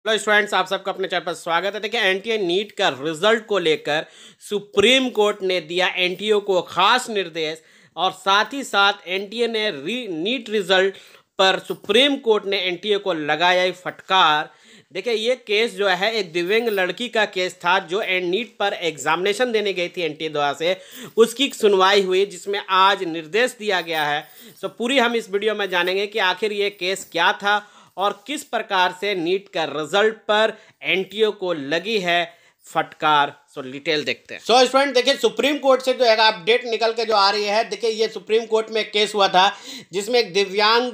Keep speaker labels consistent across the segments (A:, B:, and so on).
A: Hello students, आप सबका अपने चैनल पर स्वागत है। देखिए, एनटीए नीट का रिजल्ट को लेकर सुप्रीम कोर्ट ने दिया एनटीए को खास निर्देश और साथ ही साथ एनटीए ने नीट रिजल्ट पर सुप्रीम कोर्ट ने एनटीए को लगाया फटकार। देखिए, ये केस जो है एक दिव्यांग लड़की का केस था जो नीट पर एग्जामिनेशन देने गई थी एनटीए द्वारा से, उसकी सुनवाई हुई जिसमें आज निर्देश दिया गया है। तो पूरी हम इस वीडियो में जानेंगे कि आखिर ये केस क्या था और किस प्रकार से नीट का रिजल्ट पर एनटीए को लगी है फटकार। सो डिटेल देखते हैं। सो स्टूडेंट, देखिए सुप्रीम कोर्ट से जो एक अपडेट निकल के जो आ रही है, देखिए ये सुप्रीम कोर्ट में एक केस हुआ था जिसमें एक दिव्यांग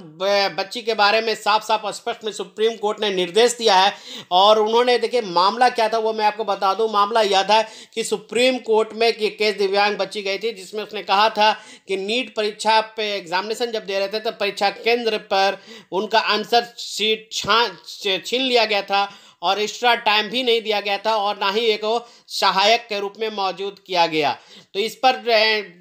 A: बच्ची के बारे में साफ साफ स्पष्ट में सुप्रीम कोर्ट ने निर्देश दिया है। और उन्होंने देखिए मामला क्या था वो मैं आपको बता दूं। मामला यह था कि सुप्रीम कोर्ट में ये केस दिव्यांग बच्ची गई थी जिसमें उसने कहा था कि नीट परीक्षा पे एग्जामिनेशन जब दे रहे थे तो परीक्षा केंद्र पर उनका आंसर शीट छीन लिया गया था और एक्स्ट्रा टाइम भी नहीं दिया गया था और ना ही एक सहायक के रूप में मौजूद किया गया। तो इस पर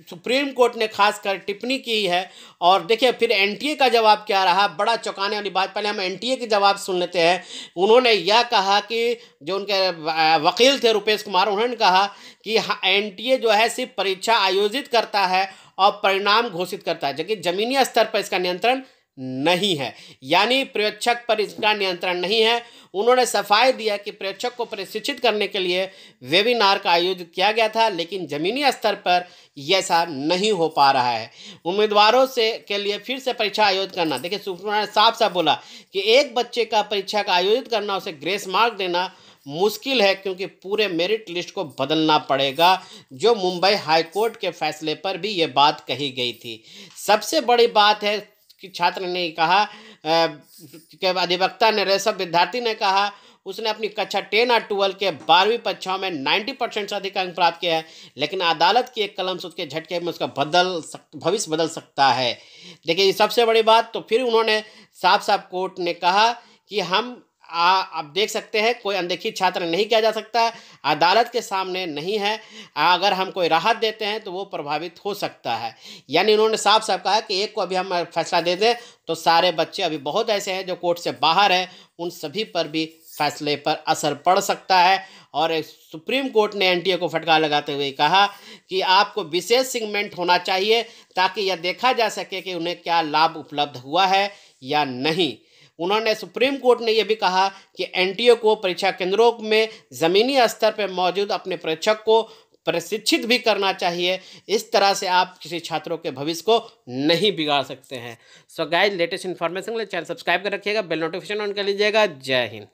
A: सुप्रीम कोर्ट ने खासकर टिप्पणी की है। और देखिए फिर एनटीए का जवाब क्या रहा, बड़ा चौंकाने वाली बात। पहले हम एनटीए के जवाब सुन लेते हैं। उन्होंने यह कहा कि जो उनके वकील थे रुपेश कुमार, उन्होंने कहा कि एनटीए जो है सिर्फ परीक्षा आयोजित करता है और परिणाम घोषित करता है, जबकि जमीनी स्तर पर इसका नियंत्रण नहीं है, यानी पर्यवेक्षक पर इसका नियंत्रण नहीं है। उन्होंने सफाई दिया कि पर्यवेक्षक को प्रशिक्षित करने के लिए वेबिनार का आयोजित किया गया था, लेकिन जमीनी स्तर पर ऐसा नहीं हो पा रहा है। उम्मीदवारों से के लिए फिर से परीक्षा आयोजित करना, देखिए सुप्रीम ने साफ साफ बोला कि एक बच्चे का परीक्षा का आयोजित करना, उसे ग्रेस मार्क देना मुश्किल है क्योंकि पूरे मेरिट लिस्ट को बदलना पड़ेगा। जो मुंबई हाईकोर्ट के फैसले पर भी ये बात कही गई थी। सबसे बड़ी बात है कि छात्र ने कहा कि अधिवक्ता ने ऋषभ विद्यार्थी ने कहा उसने अपनी कक्षा 10 और 12 के 12वीं परीक्षाओं में 90% से अधिक अंक प्राप्त किया है, लेकिन अदालत की एक कलम से उसके झटके में उसका भविष्य बदल सकता है। देखिए ये सबसे बड़ी बात। तो फिर उन्होंने साफ साफ कोर्ट ने कहा कि हम आप देख सकते हैं कोई अनदेखी छात्र नहीं किया जा सकता, अदालत के सामने नहीं है। अगर हम कोई राहत देते हैं तो वो प्रभावित हो सकता है। यानी उन्होंने साफ साफ कहा कि एक को अभी हम फैसला दे दें तो सारे बच्चे, अभी बहुत ऐसे हैं जो कोर्ट से बाहर हैं, उन सभी पर भी फैसले पर असर पड़ सकता है। और सुप्रीम कोर्ट ने एनटीए को फटकार लगाते हुए कहा कि आपको विशेष सेगमेंट होना चाहिए ताकि यह देखा जा सके कि उन्हें क्या लाभ उपलब्ध हुआ है या नहीं। उन्होंने सुप्रीम कोर्ट ने यह भी कहा कि एनटीए को परीक्षा केंद्रों में ज़मीनी स्तर पर मौजूद अपने परीक्षक को प्रशिक्षित भी करना चाहिए। इस तरह से आप किसी छात्रों के भविष्य को नहीं बिगाड़ सकते हैं। सो गाइस, लेटेस्ट इन्फॉर्मेशन के लिए चैनल सब्सक्राइब कर रखिएगा, बेल नोटिफिकेशन ऑन कर लीजिएगा। जय हिंद।